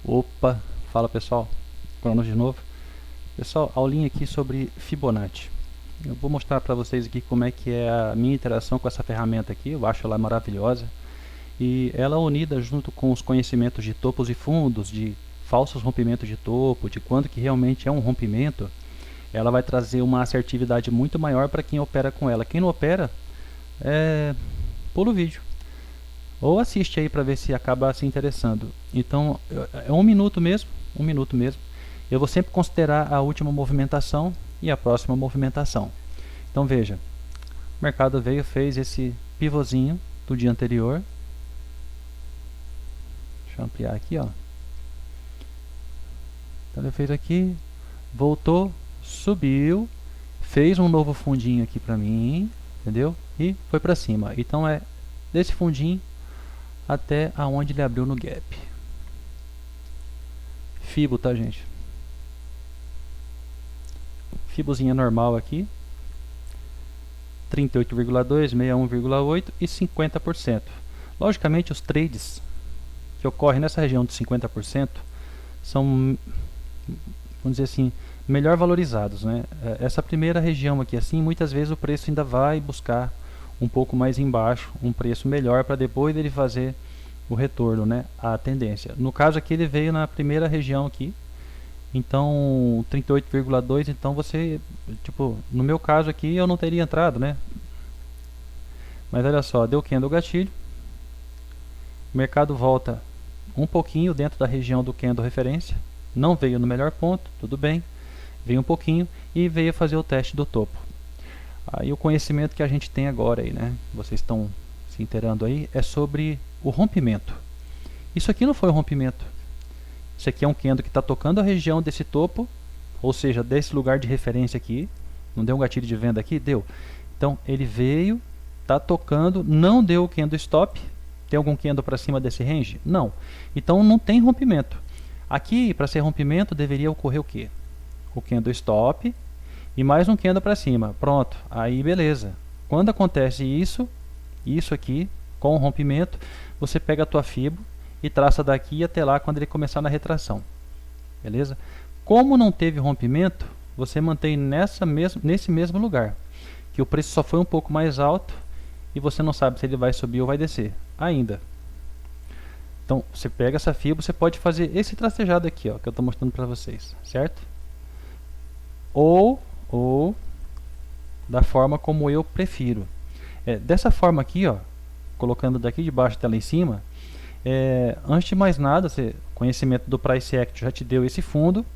Opa, fala pessoal, Cronos de novo. Pessoal, aulinha aqui sobre Fibonacci. Eu vou mostrar para vocês aqui como é que é a minha interação com essa ferramenta aqui. Eu acho ela maravilhosa e ela unida junto com os conhecimentos de topos e fundos, de falsos rompimentos de topo, de quando que realmente é um rompimento. Ela vai trazer uma assertividade muito maior para quem opera com ela. Quem não opera, pula o vídeo. Ou assiste aí para ver se acaba se interessando. Então, é um minuto mesmo, um minuto mesmo. Eu vou sempre considerar a última movimentação e a próxima movimentação. Então veja, o mercado veio, fez esse pivôzinho do dia anterior. Deixa eu ampliar aqui, ó. Então ele fez aqui, voltou, subiu, fez um novo fundinho aqui para mim, entendeu? E foi para cima. Então é desse fundinho até aonde ele abriu no gap. Fibo, tá, gente? Fibozinha normal aqui, 38,2, 61,8 e 50%. Logicamente, os trades que ocorrem nessa região de 50% são, vamos dizer assim, melhor valorizados, né? Essa primeira região aqui, assim, muitas vezes o preço ainda vai buscar um pouco mais embaixo, um preço melhor para depois ele fazer o retorno, né? A tendência. No caso aqui ele veio na primeira região aqui, então 38,2, então você, tipo, no meu caso aqui eu não teria entrado, né? Mas olha só, deu candle gatilho, o mercado volta um pouquinho dentro da região do candle referência, não veio no melhor ponto, tudo bem, veio um pouquinho e veio fazer o teste do topo. Aí o conhecimento que a gente tem agora aí, né? Vocês estão se inteirando aí, é sobre o rompimento. Isso aqui não foi um rompimento. Isso aqui é um candle que está tocando a região desse topo, ou seja, desse lugar de referência aqui. Não deu um gatilho de venda aqui? Deu. Então ele veio, está tocando, não deu o candle stop. Tem algum candle para cima desse range? Não. Então não tem rompimento. Aqui, para ser rompimento, deveria ocorrer o quê? O candle stop e mais um candle para cima. Pronto. Aí beleza. Quando acontece isso aqui, com o rompimento, você pega a tua Fibo e traça daqui até lá quando ele começar na retração. Beleza? Como não teve rompimento, você mantém nesse mesmo lugar. Que o preço só foi um pouco mais alto e você não sabe se ele vai subir ou vai descer ainda. Então, você pega essa Fibo, você pode fazer esse tracejado aqui, ó, que eu estou mostrando para vocês, certo? Ou da forma como eu prefiro. Dessa forma aqui, ó, colocando daqui de baixo até lá em cima, antes de mais nada, conhecimento do Price Action já te deu esse fundo,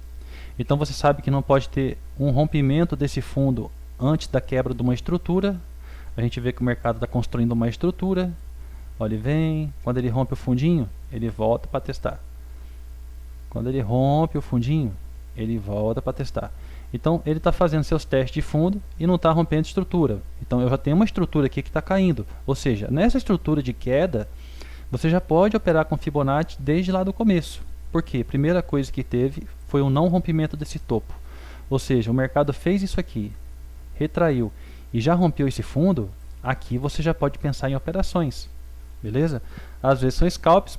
então você sabe que não pode ter um rompimento desse fundo antes da quebra de uma estrutura. A gente vê que o mercado está construindo uma estrutura, olha, ele vem, quando ele rompe o fundinho, ele volta para testar. Quando ele rompe o fundinho, ele volta para testar. Então ele está fazendo seus testes de fundo e não está rompendo estrutura. Então eu já tenho uma estrutura aqui que está caindo, ou seja, nessa estrutura de queda, você já pode operar com Fibonacci desde lá do começo. Por quê? Primeira coisa que teve foi um não rompimento desse topo. Ou seja, o mercado fez isso aqui, retraiu e já rompeu esse fundo, aqui você já pode pensar em operações. Beleza? Às vezes são scalps,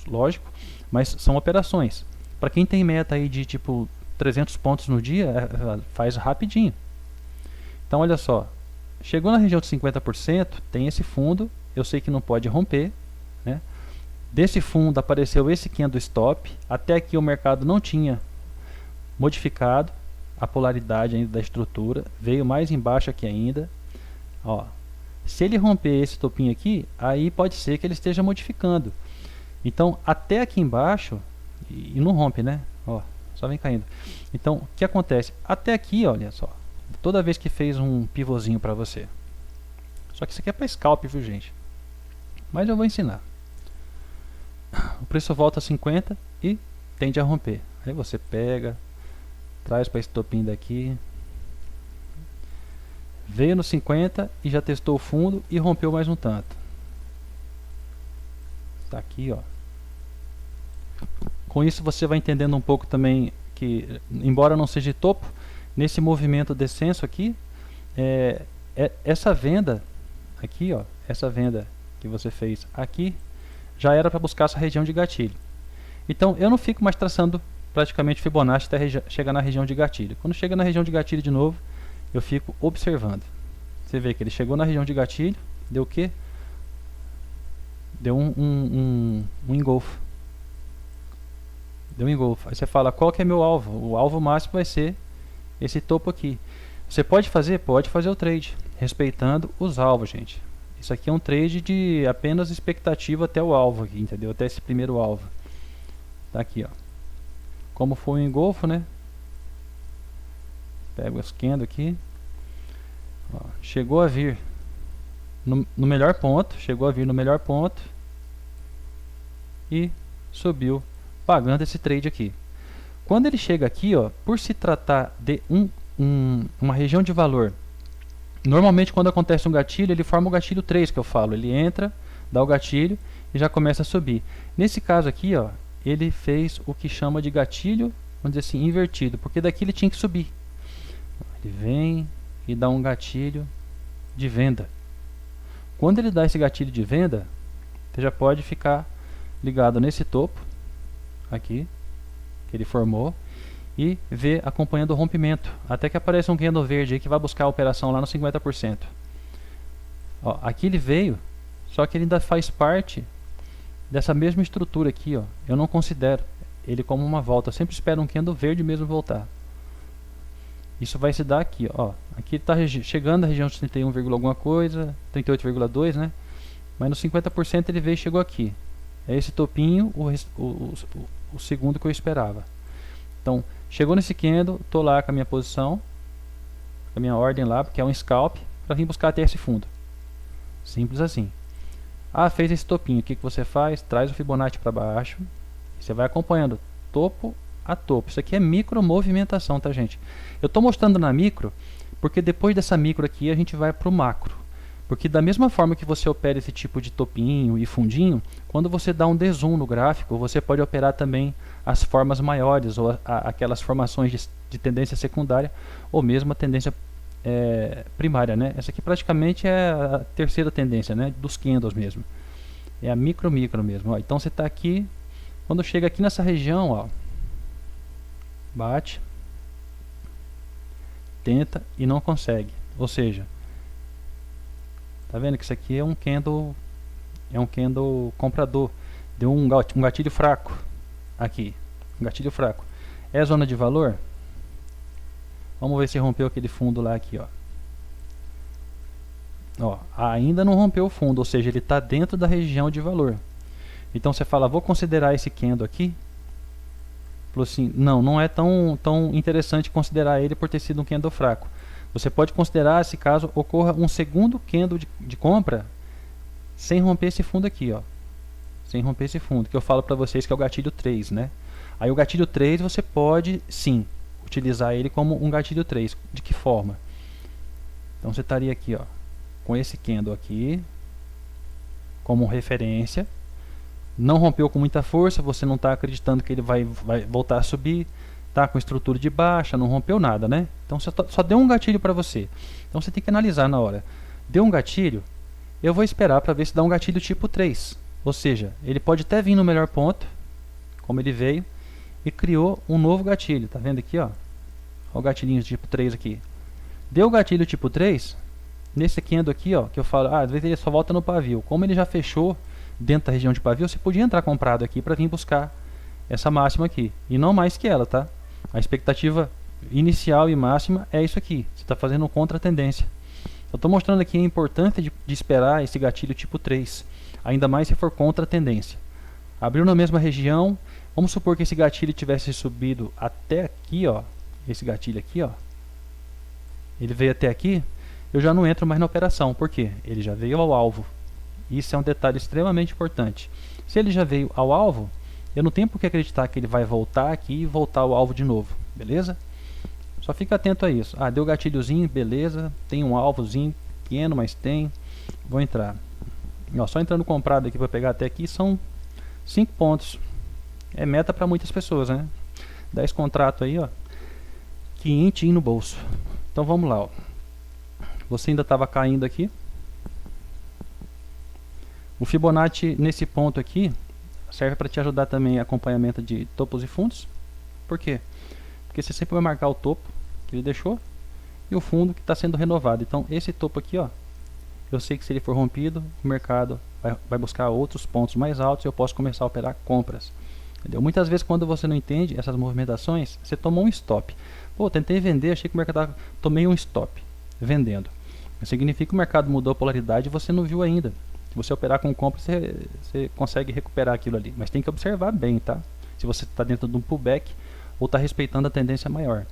lógico, mas são operações. Para quem tem meta aí de tipo 300 pontos no dia, faz rapidinho. Então olha só, chegou na região de 50%, tem esse fundo, eu sei que não pode romper, né? Desse fundo apareceu esse candle stop, até aqui o mercado não tinha modificado a polaridade ainda da estrutura, veio mais embaixo aqui ainda, ó. Se ele romper esse topinho aqui, aí pode ser que ele esteja modificando. Então até aqui embaixo, e não rompe, né? Ó, só vem caindo. Então o que acontece? Até aqui, olha só, toda vez que fez um pivôzinho para você. Só que isso aqui é para scalp, viu, gente? Mas eu vou ensinar. O preço volta a 50 e tende a romper. Aí você pega, traz para esse topinho daqui, veio no 50 e já testou o fundo e rompeu mais um tanto. Está aqui, ó. Com isso você vai entendendo um pouco também que, embora não seja de topo, nesse movimento descenso aqui, essa venda aqui, ó, essa venda que você fez aqui, já era para buscar essa região de gatilho. Então eu não fico mais traçando praticamente Fibonacci até chegar na região de gatilho. Quando chega na região de gatilho de novo, eu fico observando. Você vê que ele chegou na região de gatilho, deu o quê? Deu um engolfo. Deu um engolfo. Aí você fala, qual que é meu alvo? O alvo máximo vai ser esse topo aqui. Você pode fazer? Pode fazer o trade, respeitando os alvos, gente. Isso aqui é um trade de apenas expectativa até o alvo aqui, entendeu? Até esse primeiro alvo. Tá aqui, ó. Como foi o engolfo, né? Pego os candle aqui. Ó, chegou a vir no melhor ponto. Chegou a vir no melhor ponto. E subiu, pagando esse trade aqui. Quando ele chega aqui, ó, por se tratar de uma região de valor, normalmente quando acontece um gatilho, ele forma o gatilho 3 que eu falo. Ele entra, dá o gatilho e já começa a subir. Nesse caso aqui, ó, ele fez o que chama de gatilho, vamos dizer assim, invertido, porque daqui ele tinha que subir. Ele vem e dá um gatilho de venda. Quando ele dá esse gatilho de venda, você já pode ficar ligado nesse topo aqui que ele formou e ver acompanhando o rompimento até que apareça um candle verde aí que vai buscar a operação lá no 50%. Ó, aqui ele veio, só que ele ainda faz parte dessa mesma estrutura aqui, ó. Eu não considero ele como uma volta, eu sempre espero um candle verde mesmo voltar. Isso vai se dar aqui, ó. Aqui está chegando na região de 31, alguma coisa, 38,2, né? Mas no 50% ele veio e chegou aqui. É esse topinho, o segundo que eu esperava. Então, chegou nesse candle, tô lá com a minha posição, com a minha ordem lá, porque é um scalp, para vir buscar até esse fundo. Simples assim. Ah, fez esse topinho, o que você faz? Traz o Fibonacci para baixo, você vai acompanhando topo a topo. Isso aqui é micro movimentação, tá, gente? Eu tô mostrando na micro, porque depois dessa micro aqui a gente vai para o macro. Porque da mesma forma que você opera esse tipo de topinho e fundinho, quando você dá um dezoom no gráfico, você pode operar também as formas maiores, ou aquelas formações de tendência secundária, ou mesmo a tendência primária, né? Essa aqui praticamente é a terceira tendência, né? Dos candles mesmo. É a micro mesmo. Ó. Então você está aqui, quando chega aqui nessa região, ó, bate, tenta e não consegue. Ou seja, tá vendo que isso aqui é um candle comprador. Deu um gatilho fraco aqui, um gatilho fraco. É zona de valor? Vamos ver se rompeu aquele fundo lá aqui, ó. Ó, ainda não rompeu o fundo, ou seja, ele está dentro da região de valor. Então você fala, vou considerar esse candle aqui. Falou assim, não é tão interessante considerar ele por ter sido um candle fraco. Você pode considerar se caso ocorra um segundo candle de compra sem romper esse fundo aqui, ó. Sem romper esse fundo, que eu falo para vocês que é o gatilho 3, né? Aí o gatilho 3 você pode, sim, utilizar ele como um gatilho 3. De que forma? Então você estaria aqui, ó, com esse candle aqui como referência. Não rompeu com muita força, você não está acreditando que ele vai voltar a subir, tá com estrutura de baixa, não rompeu nada, né? Então só deu um gatilho para você. Então você tem que analisar na hora. Deu um gatilho, eu vou esperar para ver se dá um gatilho tipo 3. Ou seja, ele pode até vir no melhor ponto, como ele veio, e criou um novo gatilho. Tá vendo aqui, ó? Ó o gatilhinho tipo 3 aqui. Deu o gatilho tipo 3, nesse candle aqui, ó, que eu falo, às vezes ele só volta no pavio. Como ele já fechou dentro da região de pavio, você podia entrar comprado aqui para vir buscar essa máxima aqui. E não mais que ela, tá? A expectativa inicial e máxima é isso aqui. Você está fazendo contra a tendência. Eu estou mostrando aqui a importância de esperar esse gatilho tipo 3. Ainda mais se for contra a tendência. Abriu na mesma região. Vamos supor que esse gatilho tivesse subido até aqui, ó. Esse gatilho aqui, ó. Ele veio até aqui. Eu já não entro mais na operação. Por quê? Ele já veio ao alvo. Isso é um detalhe extremamente importante. Se ele já veio ao alvo, eu não tenho por que acreditar que ele vai voltar aqui e voltar ao alvo de novo. Beleza? Só fica atento a isso. Ah, deu gatilhozinho, beleza. Tem um alvozinho pequeno, mas tem. Vou entrar. Ó, só entrando comprado aqui para pegar até aqui são 5 pontos. É meta para muitas pessoas, né? 10 contratos aí, ó. 500 no bolso. Então vamos lá, ó. Você ainda estava caindo aqui. O Fibonacci nesse ponto aqui, serve para te ajudar também em acompanhamento de topos e fundos. Por quê? Porque você sempre vai marcar o topo que ele deixou e o fundo que está sendo renovado. Então esse topo aqui, ó, eu sei que se ele for rompido, o mercado vai buscar outros pontos mais altos e eu posso começar a operar compras. Entendeu? Muitas vezes quando você não entende essas movimentações, você tomou um stop. Pô, tentei vender, achei que o mercado tomei um stop vendendo. Isso significa que o mercado mudou a polaridade e você não viu ainda. Se você operar com compra, você consegue recuperar aquilo ali. Mas tem que observar bem, tá? Se você está dentro de um pullback ou está respeitando a tendência maior.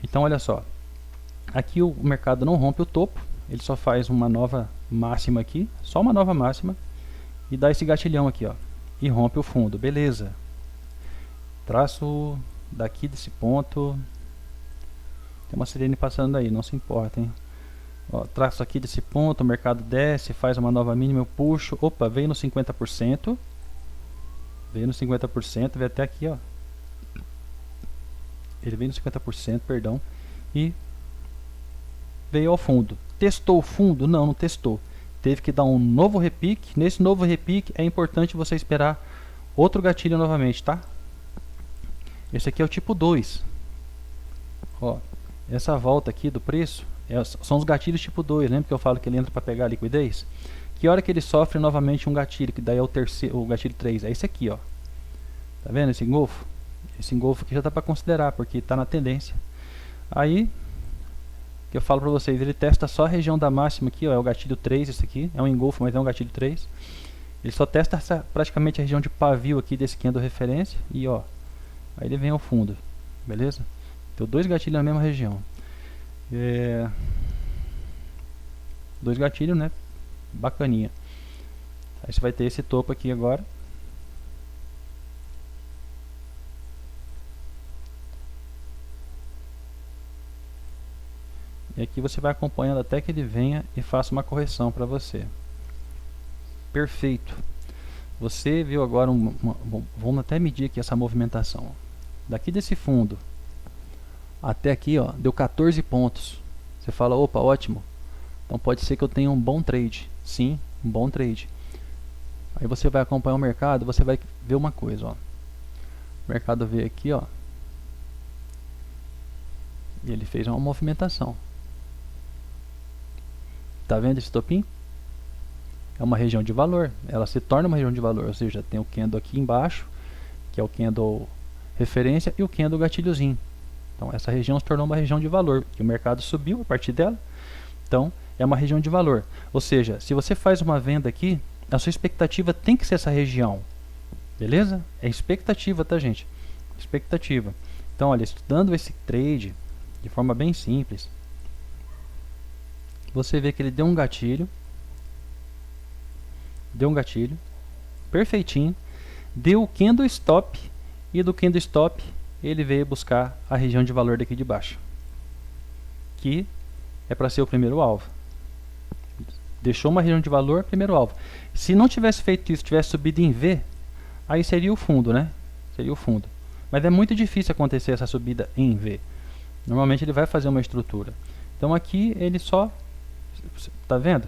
Então, olha só. Aqui o mercado não rompe o topo. Ele só faz uma nova máxima aqui. Só uma nova máxima. E dá esse gatilhão aqui, ó. E rompe o fundo. Beleza. Traço daqui desse ponto. Tem uma sirene passando aí, não se importa, hein? Ó, traço aqui desse ponto, o mercado desce, faz uma nova mínima, eu puxo. Opa, veio no 50%. Veio no 50%, veio até aqui, ó. Ele veio no 50%, perdão. E veio ao fundo. Testou o fundo? Não, não testou. Teve que dar um novo repique. Nesse novo repique é importante você esperar outro gatilho novamente, tá? Esse aqui é o tipo 2. Ó, essa volta aqui do preço são os gatilhos tipo 2. Lembra que eu falo que ele entra para pegar a liquidez? Que hora que ele sofre novamente um gatilho, que daí é o terceiro, o gatilho 3. É esse aqui, ó. Tá vendo esse engolfo? Esse engolfo aqui já dá para considerar, porque está na tendência. Aí, que eu falo para vocês, ele testa só a região da máxima aqui, ó, é o gatilho 3, esse aqui. É um engolfo, mas é um gatilho 3. Ele só testa praticamente a região de pavio aqui desse candle referência. E ó, aí ele vem ao fundo. Beleza? Então dois gatilhos na mesma região. Dois gatilhos, né? Bacaninha. Aí você vai ter esse topo aqui agora. E aqui você vai acompanhando até que ele venha e faça uma correção para você. Perfeito. Você viu agora, vamos até medir aqui essa movimentação. Daqui desse fundo até aqui, ó, deu 14 pontos. Você fala, opa, ótimo. Então pode ser que eu tenha um bom trade. Sim, um bom trade. Aí você vai acompanhar o mercado, você vai ver uma coisa, ó. O mercado veio aqui, ó. E ele fez uma movimentação. Tá vendo esse topinho? É uma região de valor. Ela se torna uma região de valor. Ou seja, tem o candle aqui embaixo, que é o candle referência, e o candle gatilhozinho. Então essa região se tornou uma região de valor. E o mercado subiu a partir dela. Então é uma região de valor. Ou seja, se você faz uma venda aqui, a sua expectativa tem que ser essa região. Beleza? É expectativa, tá, gente? Expectativa. Então, olha, estudando esse trade de forma bem simples, você vê que ele deu um gatilho. Deu um gatilho. Perfeitinho. Deu o candle stop. E do candle stop, ele veio buscar a região de valor daqui de baixo. Que é para ser o primeiro alvo. Deixou uma região de valor, primeiro alvo. Se não tivesse feito isso, tivesse subido em V, aí seria o fundo, né? Seria o fundo. Mas é muito difícil acontecer essa subida em V. Normalmente ele vai fazer uma estrutura. Então aqui ele só, tá vendo?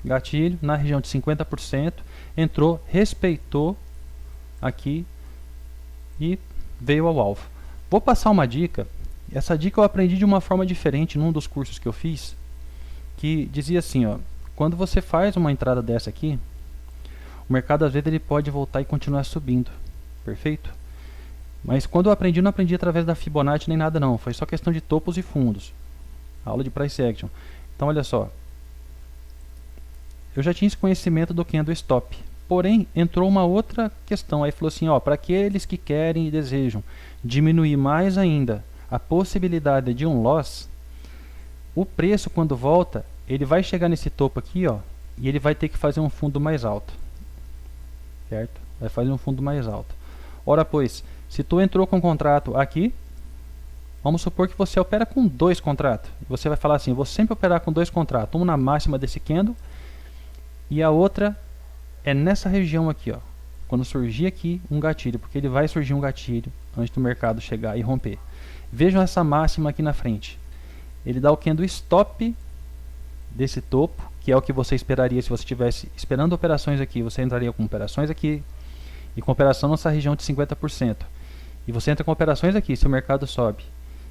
Gatilho na região de 50%, entrou, respeitou aqui e veio ao alvo. Vou passar uma dica. Essa dica eu aprendi de uma forma diferente num dos cursos que eu fiz, que dizia assim, ó, quando você faz uma entrada dessa aqui, o mercado às vezes ele pode voltar e continuar subindo, perfeito? Mas quando eu aprendi, não aprendi através da Fibonacci nem nada não, foi só questão de topos e fundos, aula de price action. Então olha só, eu já tinha esse conhecimento do candle stop, porém entrou uma outra questão, aí falou assim, ó, para aqueles que querem e desejam diminuir mais ainda a possibilidade de um loss, o preço quando volta, ele vai chegar nesse topo aqui, ó, e ele vai ter que fazer um fundo mais alto, certo? Vai fazer um fundo mais alto. Ora pois, se tu entrou com um contrato aqui, vamos supor que você opera com 2 contratos, você vai falar assim, vou sempre operar com 2 contratos, um na máxima desse candle, e a outra é nessa região aqui, ó, quando surgir aqui um gatilho, porque ele vai surgir um gatilho antes do mercado chegar e romper. Vejam essa máxima aqui na frente. Ele dá o candle stop desse topo, que é o que você esperaria se você estivesse esperando operações aqui. Você entraria com operações aqui e com operação nessa região de 50%, e você entra com operações aqui, se o mercado sobe,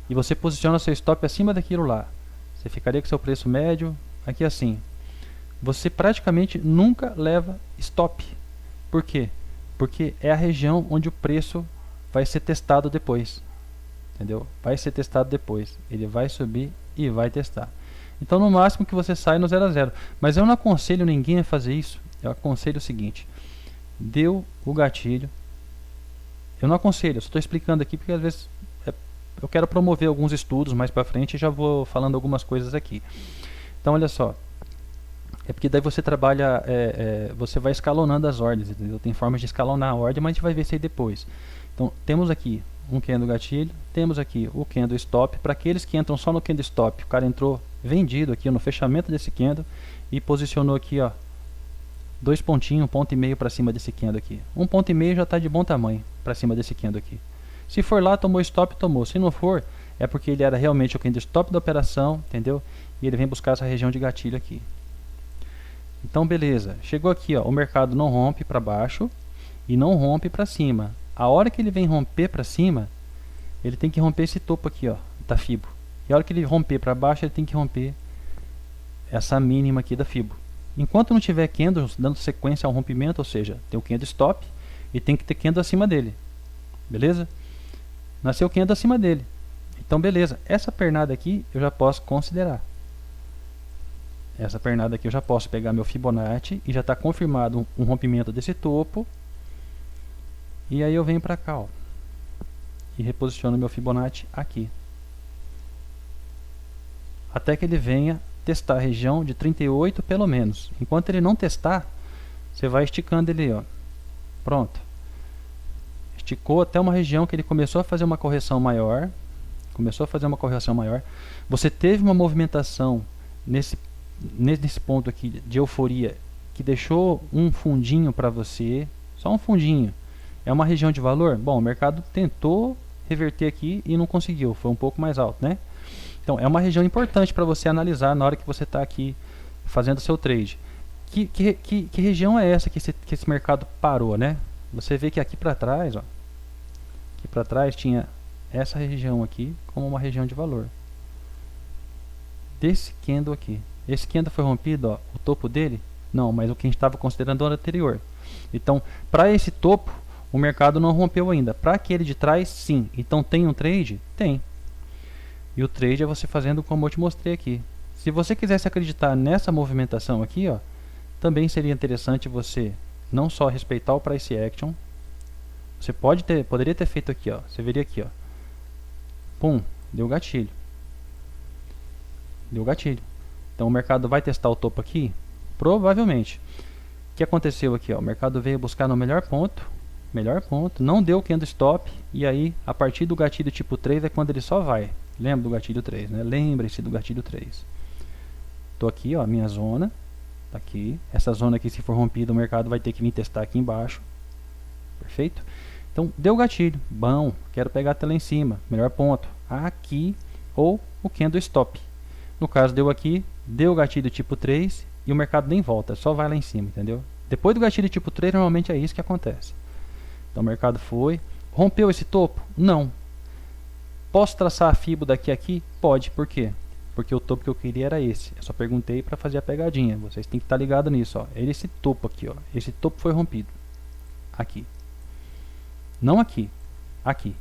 e você posiciona seu stop acima daquilo lá, você ficaria com seu preço médio aqui assim. Você praticamente nunca leva stop. Por quê? Porque é a região onde o preço vai ser testado depois. Entendeu? Vai ser testado depois. Ele vai subir e vai testar. Então no máximo que você sai no 0 a 0. Mas eu não aconselho ninguém a fazer isso. Eu aconselho o seguinte. Deu o gatilho. Eu não aconselho, eu só estou explicando aqui porque às vezes eu quero promover alguns estudos mais para frente e já vou falando algumas coisas aqui. Então olha só. É porque daí você trabalha, você vai escalonando as ordens, entendeu? Tem formas de escalonar a ordem, mas a gente vai ver isso aí depois. Então temos aqui um candle gatilho, temos aqui o candle stop. Para aqueles que entram só no candle stop, o cara entrou vendido aqui no fechamento desse candle e posicionou aqui, ó, 2 pontinhos, 1,5 ponto para cima desse candle aqui. 1,5 ponto já está de bom tamanho para cima desse candle aqui. Se for lá, tomou stop, tomou. Se não for, é porque ele era realmente o candle stop da operação, entendeu? E ele vem buscar essa região de gatilho aqui. Então beleza, chegou aqui, ó, o mercado não rompe para baixo e não rompe para cima. A hora que ele vem romper para cima, ele tem que romper esse topo aqui, ó, da Fibo. E a hora que ele romper para baixo, ele tem que romper essa mínima aqui da Fibo. Enquanto não tiver candles dando sequência ao rompimento, ou seja, tem o candle stop e tem que ter candle acima dele. Beleza? Nasceu o candle acima dele. Então beleza, essa pernada aqui eu já posso considerar. Essa pernada aqui eu já posso pegar meu Fibonacci e já está confirmado um rompimento desse topo. E aí eu venho para cá, ó, e reposiciono meu Fibonacci aqui. Até que ele venha testar a região de 38 pelo menos. Enquanto ele não testar, você vai esticando ele, ó. Pronto. Esticou até uma região que ele começou a fazer uma correção maior. Você teve uma movimentação nesse ponto aqui de euforia que deixou um fundinho para você, só um fundinho. É uma região de valor? Bom, o mercado tentou reverter aqui e não conseguiu, foi um pouco mais alto, né? Então é uma região importante para você analisar na hora que você está aqui fazendo seu trade. Que região é essa que esse mercado parou, né? Você vê que aqui para trás, ó, aqui para trás tinha essa região aqui como uma região de valor. Desse candle aqui. Esse candle foi rompido, ó, o topo dele? Não, mas o que a gente estava considerando era anterior. Então, para esse topo, o mercado não rompeu ainda. Para aquele de trás, sim. Então, tem um trade? Tem. E o trade é você fazendo como eu te mostrei aqui. Se você quisesse acreditar nessa movimentação aqui, ó, também seria interessante você não só respeitar o price action. Você poderia ter feito aqui, ó. Você veria aqui, ó. Pum, deu gatilho. Deu gatilho. Então o mercado vai testar o topo aqui? Provavelmente. O que aconteceu aqui, ó? O mercado veio buscar no melhor ponto, não deu candle stop, e aí a partir do gatilho tipo 3 é quando ele só vai. Lembra do gatilho 3, né? Lembre-se do gatilho 3. Tô aqui, ó, minha zona, tá aqui. Essa zona aqui, se for rompida, o mercado vai ter que vir testar aqui embaixo. Perfeito? Então, deu gatilho. Bom, quero pegar até lá em cima. Melhor ponto. Aqui, ou o candle stop. No caso, deu aqui, deu o gatilho tipo 3 e o mercado nem volta, só vai lá em cima, entendeu? Depois do gatilho tipo 3, normalmente é isso que acontece. Então o mercado foi, rompeu esse topo? Não. Posso traçar a Fibo daqui a aqui? Pode, por quê? Porque o topo que eu queria era esse. Eu só perguntei para fazer a pegadinha, vocês têm que estar ligados nisso, ó. Esse topo aqui, ó. Esse topo foi rompido. Aqui. Não aqui, aqui.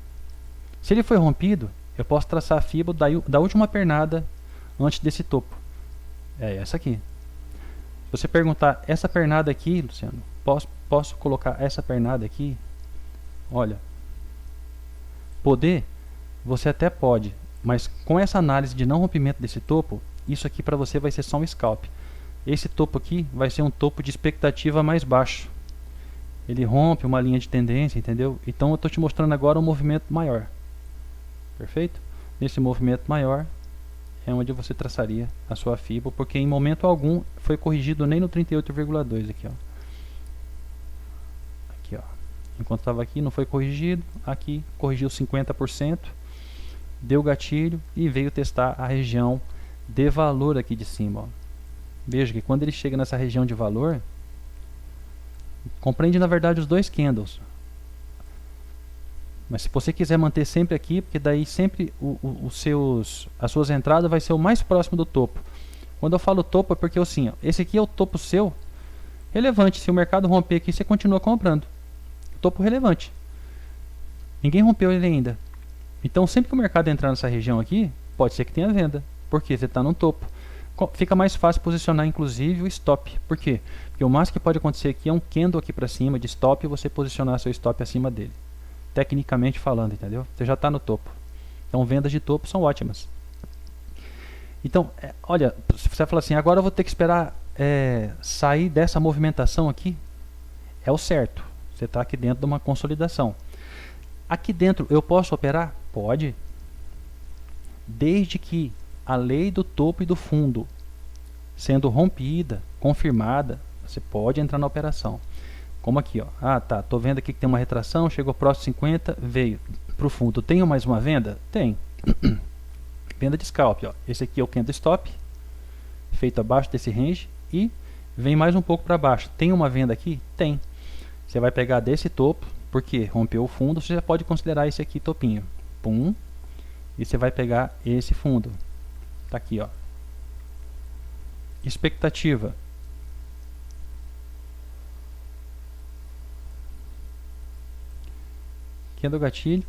Se ele foi rompido, eu posso traçar a Fibo da última pernada antes desse topo. É essa aqui. Se você perguntar, essa pernada aqui, Luciano, posso colocar essa pernada aqui? Olha, poder, você até pode, mas com essa análise de não rompimento desse topo, isso aqui para você vai ser só um scalp. Esse topo aqui vai ser um topo de expectativa mais baixo. Ele rompe uma linha de tendência, entendeu? Então eu estou te mostrando agora um movimento maior. Perfeito? Nesse movimento maior é onde você traçaria a sua Fibo, porque em momento algum foi corrigido nem no 38,2 aqui, ó. Aqui, ó. Enquanto estava aqui não foi corrigido, aqui corrigiu 50%, deu gatilho e veio testar a região de valor aqui de cima, ó. Veja que quando ele chega nessa região de valor, compreende na verdade os dois candles. Mas se você quiser manter sempre aqui, porque daí sempre as suas entradas vai ser o mais próximo do topo. Quando eu falo topo é porque assim, ó, esse aqui é o topo seu relevante. Se o mercado romper aqui, você continua comprando. Topo relevante. Ninguém rompeu ele ainda. Então sempre que o mercado entrar nessa região aqui, pode ser que tenha venda. Porque você está no topo. Fica mais fácil posicionar inclusive o stop. Por quê? Porque o máximo que pode acontecer aqui é um candle aqui para cima de stop e você posicionar seu stop acima dele. Tecnicamente falando, entendeu? Você já está no topo. Então vendas de topo são ótimas. Então, olha, se você falar assim, agora eu vou ter que esperar sair dessa movimentação aqui, é o certo. Você está aqui dentro de uma consolidação. Aqui dentro eu posso operar? Pode. Desde que a lei do topo e do fundo sendo rompida, confirmada, você pode entrar na operação. Como aqui, ó. Ah, tá. Tô vendo aqui que tem uma retração, chegou próximo 50, veio pro fundo. Tenho mais uma venda? Tem. Venda de scalp, ó. Esse aqui é o candle stop, feito abaixo desse range e vem mais um pouco para baixo. Tem uma venda aqui? Tem. Você vai pegar desse topo, porque rompeu o fundo, você já pode considerar esse aqui topinho. Pum. E você vai pegar esse fundo. Tá aqui, ó. Expectativa. Candle gatilho.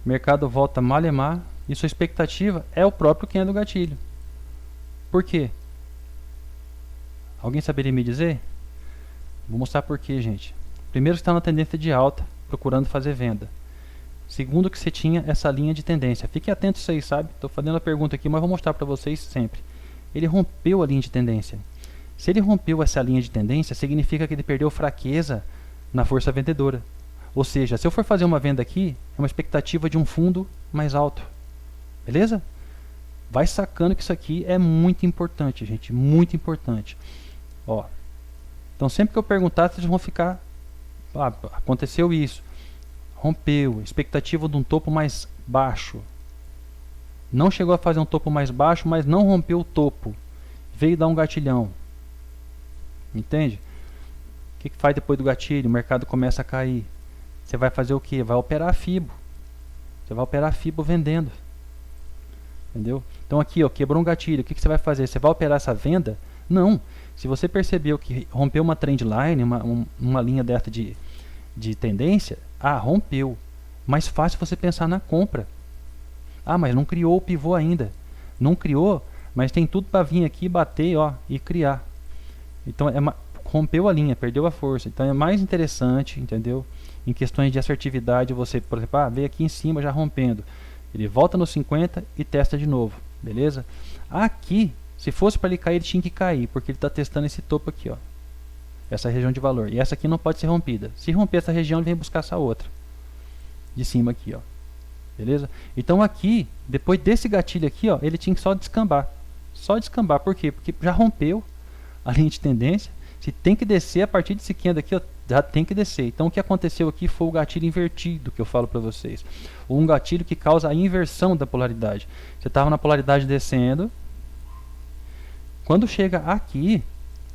Mercado volta malemar. E sua expectativa é o próprio candle gatilho. Por quê? Alguém saberia me dizer? Vou mostrar por quê, gente. Primeiro, você está na tendência de alta, procurando fazer venda. Segundo, que você tinha essa linha de tendência. Fique atento a isso aí, sabe? Estou fazendo a pergunta aqui, mas vou mostrar para vocês sempre. Ele rompeu a linha de tendência. Se ele rompeu essa linha de tendência, significa que ele perdeu fraqueza na força vendedora. Ou seja, se eu for fazer uma venda aqui, é uma expectativa de um fundo mais alto. Beleza? Vai sacando que isso aqui é muito importante, gente. Muito importante. Ó. Então sempre que eu perguntar, vocês vão ficar... Ah, aconteceu isso. Rompeu. Expectativa de um topo mais baixo. Não chegou a fazer um topo mais baixo, mas não rompeu o topo. Veio dar um gatilhão. Entende? O que faz depois do gatilho? O mercado começa a cair. Você vai fazer o que? Vai operar a FIBO. Você vai operar a FIBO vendendo. Entendeu? Então aqui, ó, quebrou um gatilho. O que você vai fazer? Você vai operar essa venda? Não. Se você percebeu que rompeu uma trend line, uma linha dessa de tendência, rompeu. Mais fácil você pensar na compra. Mas não criou o pivô ainda. Não criou, mas tem tudo para vir aqui, bater, ó, e criar. Então rompeu a linha, perdeu a força. Então é mais interessante, entendeu? Em questões de assertividade, você, por exemplo, veio aqui em cima já rompendo. Ele volta nos 50 e testa de novo, beleza? Aqui, se fosse para ele cair, ele tinha que cair, porque ele está testando esse topo aqui, ó. Essa região de valor. E essa aqui não pode ser rompida. Se romper essa região, ele vem buscar essa outra. De cima aqui, ó. Beleza? Então aqui, depois desse gatilho aqui, ó, ele tinha que só descambar. Só descambar, por quê? Porque já rompeu a linha de tendência. Se tem que descer, a partir desse candle aqui, ó, já tem que descer. Então o que aconteceu aqui foi o gatilho invertido que eu falo para vocês. Um gatilho que causa a inversão da polaridade. Você estava na polaridade descendo. Quando chega aqui,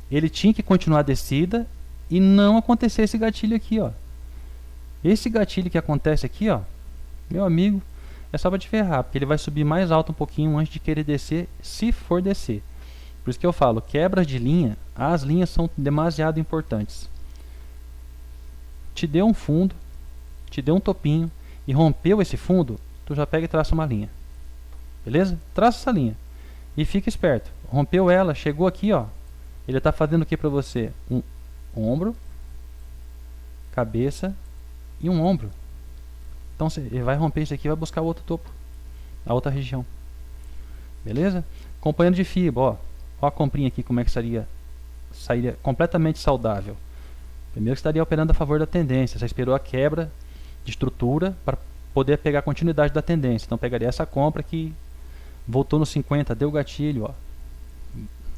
ele tinha que continuar a descida e não acontecer esse gatilho aqui, ó. Esse gatilho que acontece aqui, ó, meu amigo, é só para te ferrar, porque ele vai subir mais alto um pouquinho antes de querer descer, se for descer. Por isso que eu falo, quebras de linha, as linhas são demasiado importantes. Te deu um fundo, te deu um topinho e rompeu esse fundo, tu já pega e traça uma linha. Beleza? Traça essa linha. E fica esperto. Rompeu ela, chegou aqui, ó. Ele está fazendo o que para você? Um ombro, cabeça e um ombro. Então ele vai romper isso aqui e vai buscar o outro topo, a outra região. Beleza? Acompanhando de FIBO, ó. Ó a comprinha aqui, como é que sairia completamente saudável. Primeiro que estaria operando a favor da tendência. Você esperou a quebra de estrutura para poder pegar a continuidade da tendência. Então pegaria essa compra que voltou no 50, deu gatilho, ó.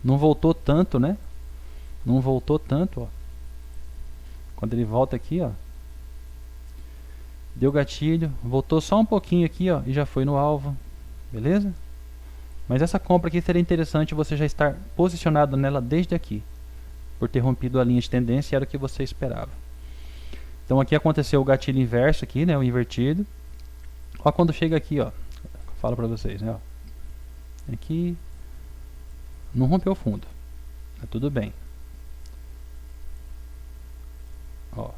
Não voltou tanto, né? Não voltou tanto, ó. Quando ele volta aqui, ó, deu gatilho, voltou só um pouquinho aqui, ó, e já foi no alvo. Beleza? Mas essa compra aqui seria interessante você já estar posicionado nela desde aqui, por ter rompido a linha de tendência, era o que você esperava. Então aqui aconteceu o gatilho inverso aqui, né, o invertido. Ó, quando chega aqui, ó, falo pra vocês, né, ó, aqui não rompeu o fundo, tá tudo bem. Ó,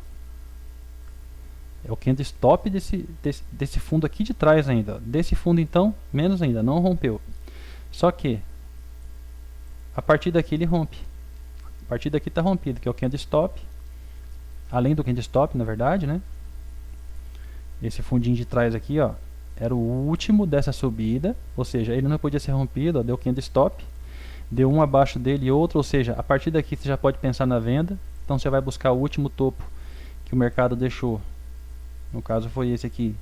é o candle stop desse fundo aqui de trás ainda, ó. Desse fundo então, menos ainda, não rompeu. Só que a partir daqui ele rompe. A partir daqui tá rompido, que é o candle stop. Além do candle stop, na verdade, né? Esse fundinho de trás aqui, ó, era o último dessa subida, ou seja, ele não podia ser rompido, ó, deu candle stop. Deu um abaixo dele e outro, ou seja, a partir daqui você já pode pensar na venda. Então você vai buscar o último topo que o mercado deixou. No caso foi esse aqui.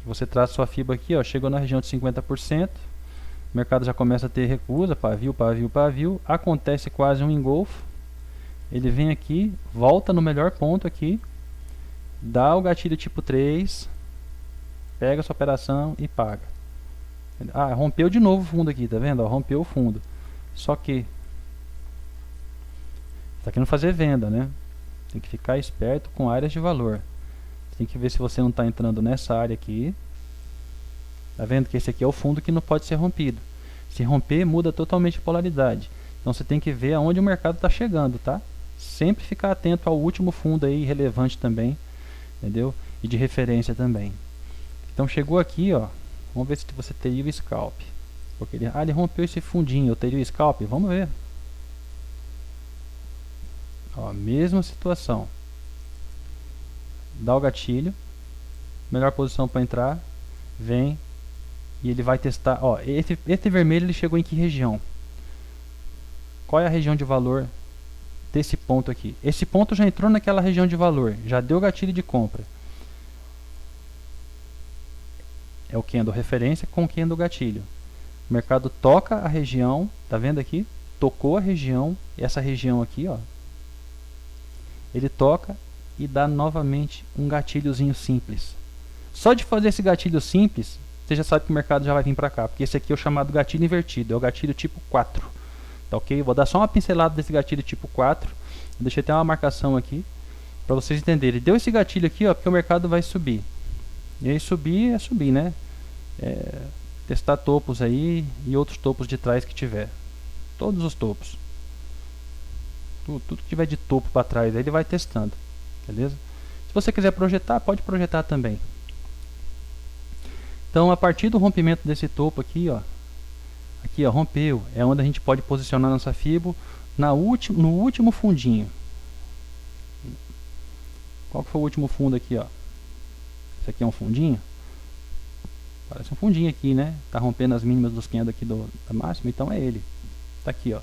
Você traça sua FIBA aqui, ó, chegou na região de 50%. O mercado já começa a ter recusa, pavio, pavio, pavio. Acontece quase um engolfo. Ele vem aqui, volta no melhor ponto aqui, dá o gatilho tipo 3, pega sua operação e paga. Ah, rompeu de novo o fundo aqui, tá vendo? Ó, rompeu o fundo. Só que tá querendo fazer venda, né? Tem que ficar esperto com áreas de valor. Tem que ver se você não está entrando nessa área aqui. Tá vendo que esse aqui é o fundo que não pode ser rompido. Se romper, muda totalmente a polaridade. Então você tem que ver aonde o mercado está chegando, tá? Sempre ficar atento ao último fundo aí, relevante também, entendeu? E de referência também. Então chegou aqui, ó. Vamos ver se você teria o scalp. Porque ele rompeu esse fundinho. Eu teria o scalp? Vamos ver. Ó, mesma situação. Dá o gatilho. Melhor posição para entrar. Vem. E ele vai testar. Ó, esse vermelho ele chegou em que região? Qual é a região de valor desse ponto aqui? Esse ponto já entrou naquela região de valor. Já deu gatilho de compra. É o candle referência com o candle gatilho. O mercado toca a região. Tá vendo aqui? Tocou a região. Essa região aqui, ó. Ele toca e dá novamente um gatilhozinho simples. Só de fazer esse gatilho simples, você já sabe que o mercado já vai vir para cá, porque esse aqui é o chamado gatilho invertido, é o gatilho tipo 4. Tá ok? Vou dar só uma pincelada desse gatilho tipo 4. Deixei até uma marcação aqui para vocês entenderem. Deu esse gatilho aqui, ó, porque o mercado vai subir. E aí subir é subir, né? Testar topos aí e outros topos de trás que tiver. Todos os topos. Tudo que tiver de topo para trás, aí ele vai testando, beleza? Se você quiser projetar, pode projetar também. Então, a partir do rompimento desse topo aqui, ó, rompeu, é onde a gente pode posicionar nossa FIBO no último fundinho. Qual que foi o último fundo aqui, ó? Esse aqui é um fundinho? Parece um fundinho aqui, né? Tá rompendo as mínimas dos candles aqui da máxima, então é ele. Tá aqui, ó.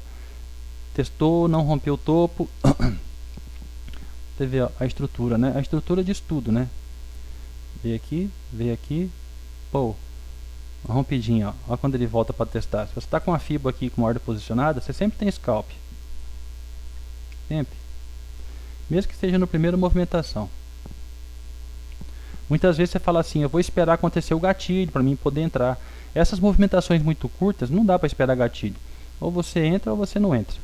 Testou, não rompeu o topo. Você vê, ó, a estrutura, né? A estrutura diz tudo, né? Veio aqui, pô, uma rompidinha, ó. Olha quando ele volta para testar. Se você está com a FIBA aqui com a ordem posicionada, você sempre tem scalp. Sempre. Mesmo que seja no primeiro movimentação. Muitas vezes você fala assim, eu vou esperar acontecer o gatilho para mim poder entrar. Essas movimentações muito curtas, não dá para esperar gatilho. Ou você entra ou você não entra.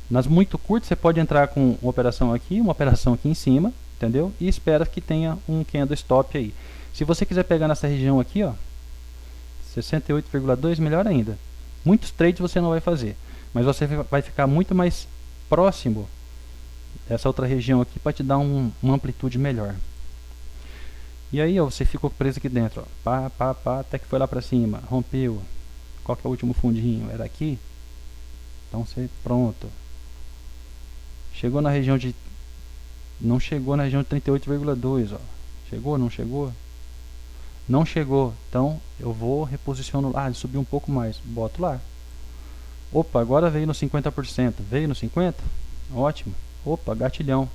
Nas muito curtas, você pode entrar com uma operação aqui em cima, entendeu? E espera que tenha um candle stop aí. Se você quiser pegar nessa região aqui, ó, 68,2, melhor ainda. Muitos trades você não vai fazer, mas você vai ficar muito mais próximo dessa outra região aqui para te dar uma amplitude melhor. E aí, ó, você ficou preso aqui dentro, ó, pá, até que foi lá para cima, rompeu. Qual que é o último fundinho? Era aqui? Então você, pronto. Chegou na região de... Não chegou na região de 38,2, ó. Chegou, não chegou? Não chegou. Então eu vou reposiciono lá, subir um pouco mais. Boto lá. Opa, agora veio no 50%. Veio no 50%? Ótimo. Opa, gatilhão.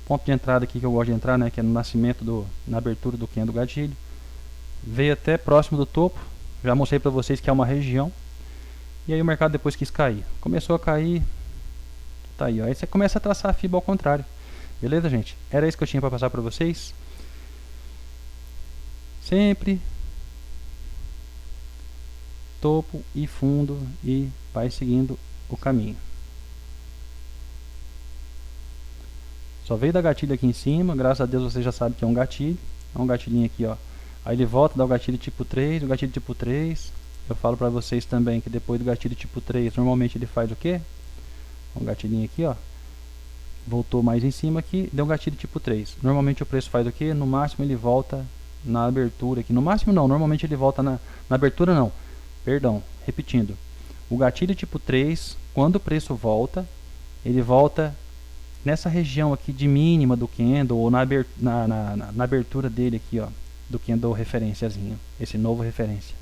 Ponto de entrada aqui que eu gosto de entrar, né? Que é no nascimento na abertura do candle gatilho. Veio até próximo do topo. Já mostrei para vocês que é uma região. E aí o mercado depois quis cair. Começou a cair. Tá aí, ó. Aí você começa a traçar a FIBA ao contrário. Beleza, gente? Era isso que eu tinha para passar para vocês. Sempre topo e fundo e vai seguindo o caminho. Só veio dar gatilho aqui em cima, graças a Deus você já sabe que é um gatilho. É um gatilhinho aqui, ó. Aí ele volta, dá o gatilho tipo 3, o gatilho tipo 3. Eu falo pra vocês também que depois do gatilho tipo 3, normalmente ele faz o quê? Um gatilhinho aqui, ó. Voltou mais em cima aqui, deu um gatilho tipo 3. Normalmente o preço faz o quê? No máximo ele volta na abertura aqui. No máximo não, normalmente ele volta na abertura não. Perdão, repetindo. O gatilho tipo 3, quando o preço volta, ele volta nessa região aqui de mínima do candle ou na abertura dele aqui, ó, do candle referenciazinho, esse novo referência.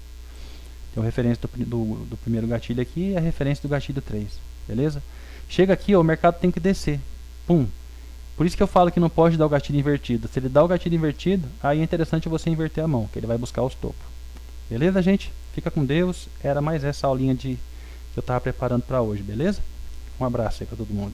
Tem o referência do primeiro gatilho aqui e a referência do gatilho 3, beleza? Chega aqui, ó, o mercado tem que descer. Pum. Por isso que eu falo que não pode dar o gatilho invertido. Se ele dá o gatilho invertido, aí é interessante você inverter a mão, que ele vai buscar os topos. Beleza, gente? Fica com Deus. Era mais essa aulinha que eu estava preparando para hoje, beleza? Um abraço aí para todo mundo.